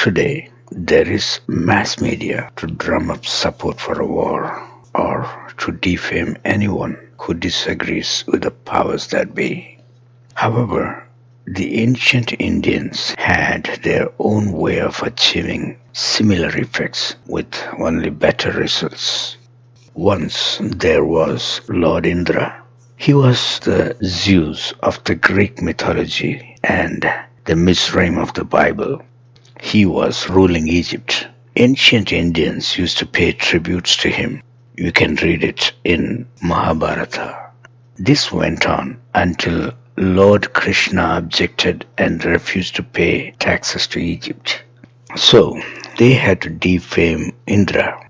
Today, there is mass media to drum up support for a war or to defame anyone who disagrees with the powers that be. However, the ancient Indians had their own way of achieving similar effects with only better results. Once there was Lord Indra. He was the Zeus of the Greek mythology and the Mizraim of the Bible. He was ruling Egypt. Ancient Indians used to pay tributes to him. You can read it in Mahabharata. This went on until Lord Krishna objected and refused to pay taxes to Egypt. So they had to defame Indra.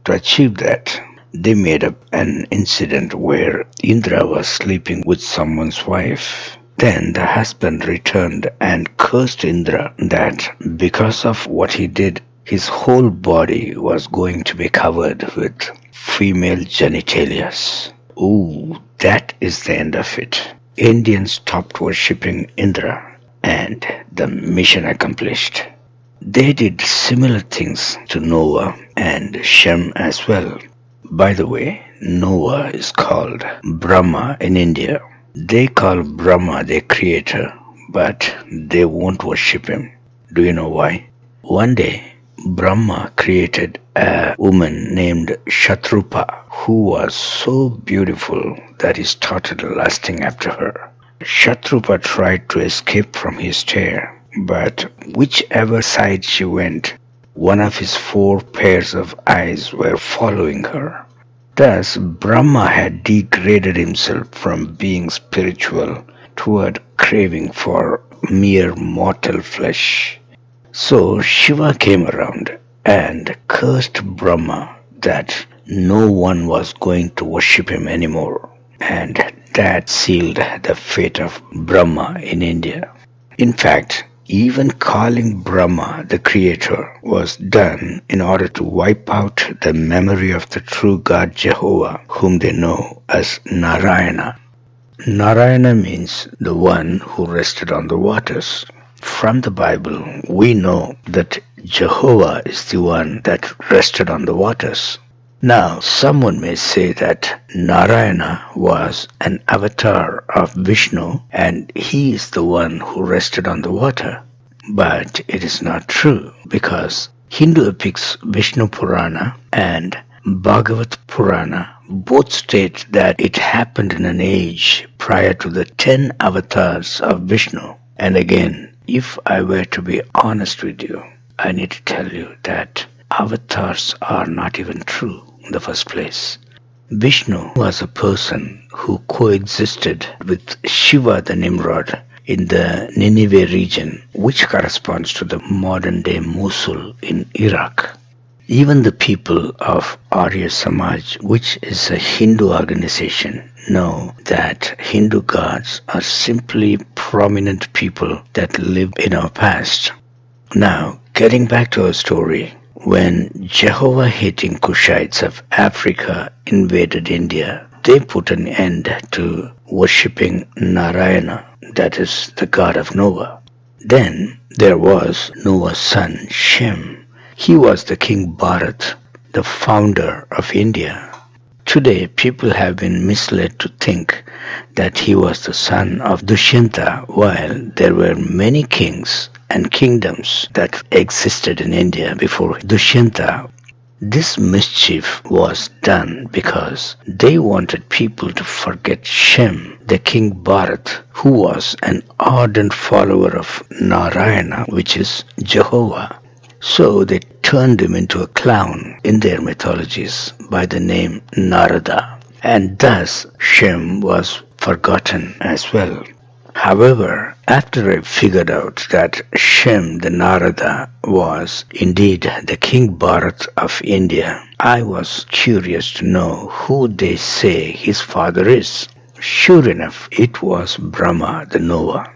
To achieve that, they made up an incident where Indra was sleeping with someone's wife. Then the husband returned and cursed Indra that because of what he did, his whole body was going to be covered with female genitalia. Ooh, that is the end of it. Indians stopped worshipping Indra and the mission accomplished. They did similar things to Noah and Shem as well. By the way, Noah is called Brahma in India. They call Brahma their creator, but they won't worship him. Do you know why? One day, Brahma created a woman named Shatrupa who was so beautiful that he started lusting after her. Shatrupa tried to escape from his stare, but whichever side she went, one of his 4 pairs of eyes were following her. Thus, Brahma had degraded himself from being spiritual toward craving for mere mortal flesh. So Shiva came around and cursed Brahma that no one was going to worship him anymore, and that sealed the fate of Brahma in India. In fact, even calling Brahma the creator was done in order to wipe out the memory of the true God Jehovah, whom they know as Narayana. Narayana means the one who rested on the waters. From the Bible, we know that Jehovah is the one that rested on the waters. Now, someone may say that Narayana was an avatar of Vishnu and he is the one who rested on the water. But it is not true because Hindu epics Vishnu Purana and Bhagavat Purana both state that it happened in an age prior to the 10 avatars of Vishnu. And again, if I were to be honest with you, I need to tell you that avatars are not even true in the first place. Vishnu was a person who coexisted with Shiva the Nimrod in the Nineveh region, which corresponds to the modern-day Mosul in Iraq. Even the people of Arya Samaj, which is a Hindu organization, know that Hindu gods are simply prominent people that lived in our past. Now, getting back to our story, when Jehovah-hating Kushites of Africa invaded India, they put an end to worshipping Narayana, that is the god of Noah. Then there was Noah's son Shem. He was the King Bharat, the founder of India. Today, people have been misled to think that he was the son of Dushyanta, while there were many kings and kingdoms that existed in India before Dushyanta. This mischief was done because they wanted people to forget Shem, the King Bharat, who was an ardent follower of Narayana, which is Jehovah. So they turned him into a clown in their mythologies by the name Narada, and thus Shem was forgotten as well. However, after I figured out that Shem the Narada was indeed the King Bharat of India, I was curious to know who they say his father is. Sure enough, it was Brahma the Noah.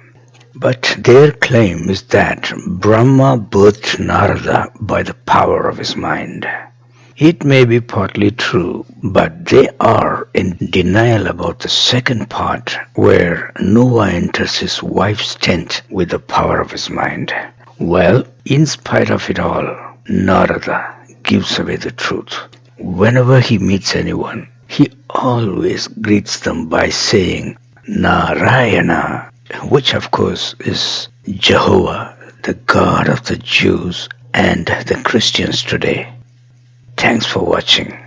But their claim is that Brahma birthed Narada by the power of his mind. It may be partly true, but they are in denial about the second part where Noah enters his wife's tent with the power of his mind. Well, In spite of it all, Narada gives away the truth. Whenever he meets anyone, he always greets them by saying Narayana, which of course is Jehovah, the God of the Jews and the Christians today. Thanks for watching.